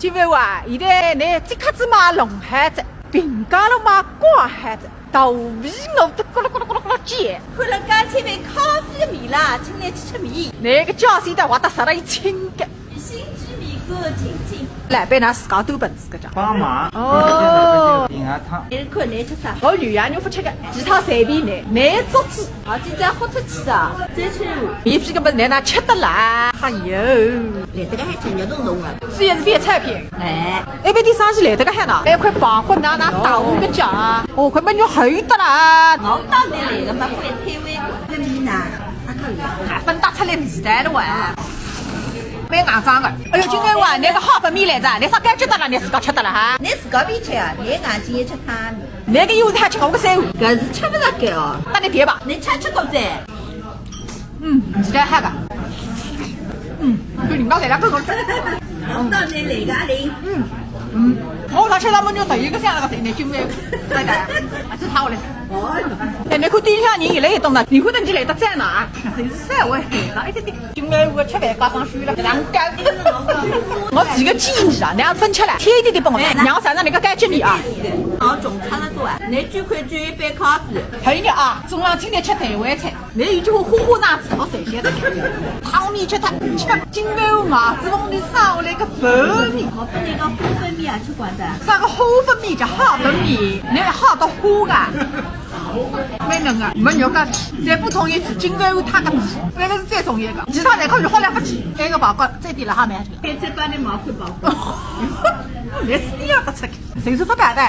今晚啊，现在你即刻子买龙虾子，平价了买瓜虾子，豆皮弄得咕噜咕噜咕噜咕噜尖。看了刚才为咖啡的米啦，请来吃吃米。那个饺子的话，得杀了一清个。新之米各请进。来，被㑚自家端本事个叫。帮忙。哦。银牙汤。你看你吃啥？我鱼呀，你不吃个，其他随便来，难做主。好，今朝豁出去啊！再吃。面皮个么子，哪吃得来？哎呦，来这个还吃肉浓浓的。主要是别菜品。哎，那边的生意来得个海呢？那块棒骨哪打我个脚啊？哦，快把你黑的啦！我当然来个嘛，会推诿这米呢，还可以。还分打出来味道的哇！蛮硬装的。哎呦，今天晚那个好粉米来着，你啥感觉得了？你自个吃得了哈？你自个别吃啊，你眼睛也吃汤米。那个有的还吃我个三碗，搿是吃不着个哦。那你点吧。你吃个噻。味道好个。对，你刚才两个我吃。我当然来个阿玲。我上吃他们就第一个想那个谁呢？就没对的，还是他我来。哎，你看店里向人越来越多了，你看你来得在哪？真是三位了，一点点。今晚我吃饭加上水了，两干。我几个建议啊，你要分吃来，添一点点帮我，让我尝尝那个干煎米啊。好种差得多啊！你最快就一杯咖啡。还有呢啊，中浪今天吃台湾菜，你有句话花花那子好谁晓得？汤面吃它，吃今晚马子凤的上来个白米，我不那个花粉米啊，吃惯的。啥个花粉米叫好粉米，你好到花噶。没能啊，没肉干，再补充一句，今晚有他个米，那个是最重要的，其他那可以好两不起。那个报告再点了哈没？别再把你毛看报告。你是第二个吃，谁说不白的？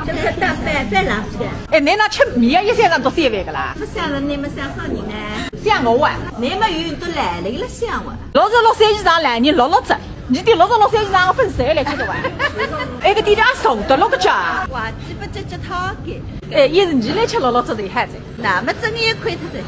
这个大饭饭拿去。哎，你那吃米啊，一三上都3万个啦。不想了，你们想啥人呢？想我啊，你们有都来了，了想我。 66岁以上来，你66折。你的66岁以上我分3来吃的完。那个店长送的那个价。哇，鸡不这他给。哎，也是你来吃66折最嗨子。那么真也亏他噻。